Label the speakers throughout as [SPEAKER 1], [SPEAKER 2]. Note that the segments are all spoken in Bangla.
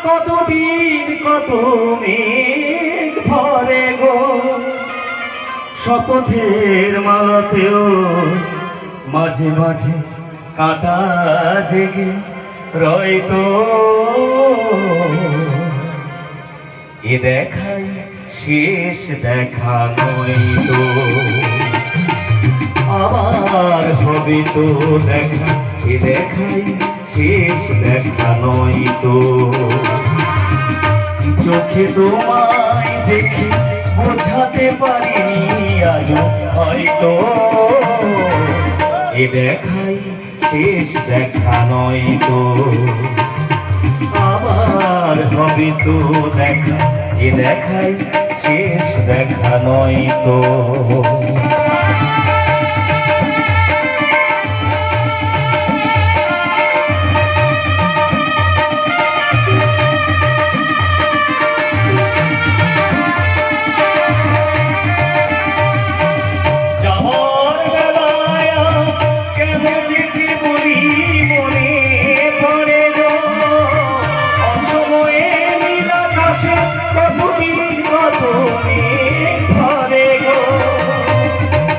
[SPEAKER 1] কতদিন কত মেঘ ভরে গো, শপথের মালাতেও মাঝে মাঝে কাঁটা জেগে রয়তো। এ দেখাই শেষ দেখা নয়তো, আবার হবে তো দেখা। এ দেখাই শেষ দেখা নয়তো, চোখে তোমায় দেখি বোঝাতে পারিনি আজও হয়তো। এ দেখাই শেষ দেখা নয়তো, আবার হবে তো দেখা। এ দেখাই শেষ দেখা নয়তো।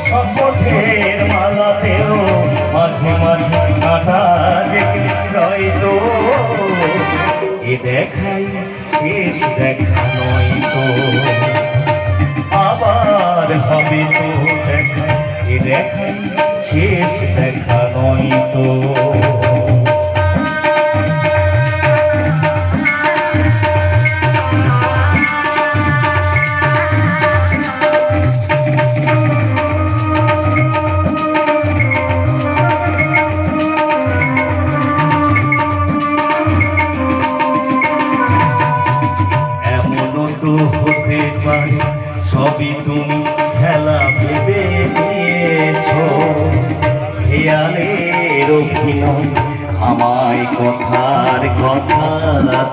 [SPEAKER 1] শপথের মালাতেও মাঝে মাঝে কাঁটা জেগে রয়তো। এ দেখাই শেষ দেখা নয়তো, আবার হবে তো দেখা। এ দেখাই শেষ দেখা নয়তো। হতে পারে সবই তুমি খেলা ভেবে নিয়েছো, খেয়ালের অভিনয় আমায় কথার কথা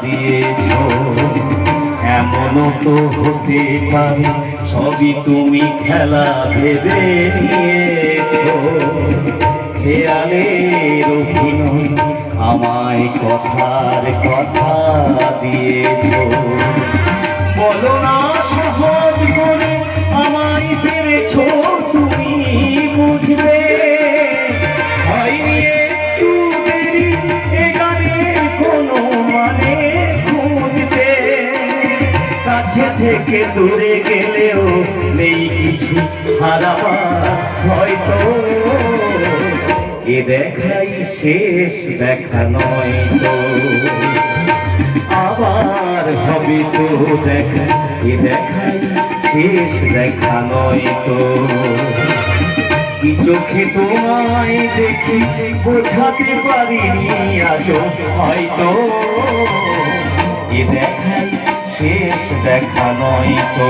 [SPEAKER 1] দিয়েছো। এমনও তো হতে পারে সবই তুমি খেলা ভেবে নিয়েছো, খেয়ালের অভিনয় আমায় কথার কথা দিয়েছো। বলো না সহজ করে আমায় পেরেছো তুমি বুঝবে, হয়নি একটু দেরি এ গানের কোনো মানে খুঁজতে। কাছে থেকে দূরে গেলেও নেই কিছু হারাবার হয়তো। এ দেখাই শেষ দেখা নয়তো, আবার হবে তো দেখা। এ দেখাই শেষ দেখা নয়তো, কি চোখে তোমায় দেখি বোঝাতে পারিনি আজও হয়তো। এ দেখাই শেষ দেখা নয়তো,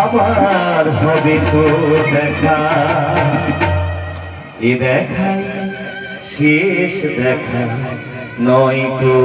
[SPEAKER 1] আবার হবে তো দেখা। এ দেখাই শেষ দেখা নয়তো।